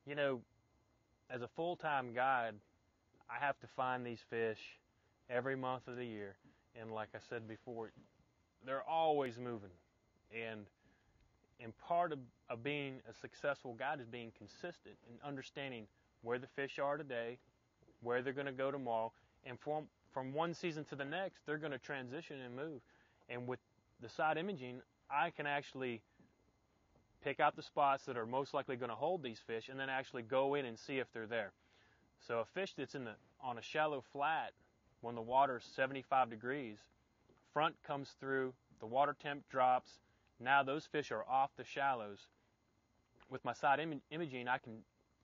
You know, as a full-time guide, I have to find these fish every month of the year. And like I said before, they're always moving. And part of being a successful guide is being consistent and understanding where the fish are today, where they're going to go tomorrow, and from one season to the next, they're going to transition and move. And with the side imaging, I can actually pick out the spots that are most likely going to hold these fish and then actually go in and see if they're there. So a fish that's on a shallow flat when the water is 75 degrees, front comes through, the water temp drops, now those fish are off the shallows. With my side imaging, I can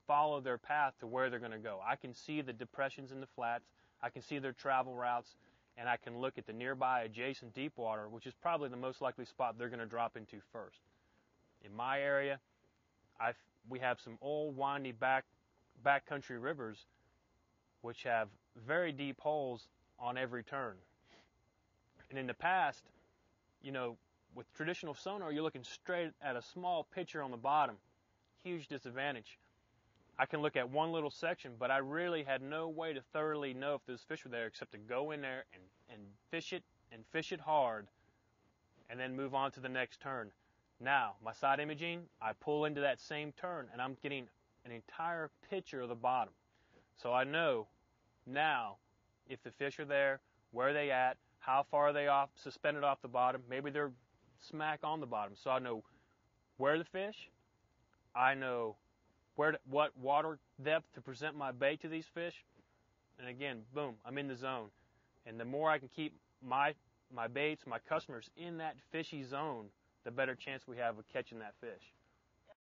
follow their path to where they're going to go. I can see the depressions in the flats, I can see their travel routes, and I can look at the nearby adjacent deep water, which is probably the most likely spot they're going to drop into first. In my area, we have some old windy backcountry rivers which have very deep holes on every turn. And in the past, with traditional sonar, you're looking straight at a small picture on the bottom. Huge disadvantage. I can look at one little section, but I really had no way to thoroughly know if those fish were there except to go in there and fish it hard and then move on to the next turn. Now, my side imaging, I pull into that same turn and I'm getting an entire picture of the bottom. So I know now if the fish are there, where are they at, how far are they off, suspended off the bottom. Maybe they're smack on the bottom. So I know where the fish, I know what water depth to present my bait to these fish, and again, boom, I'm in the zone. And the more I can keep my baits, my customers in that fishy zone, the better chance we have of catching that fish.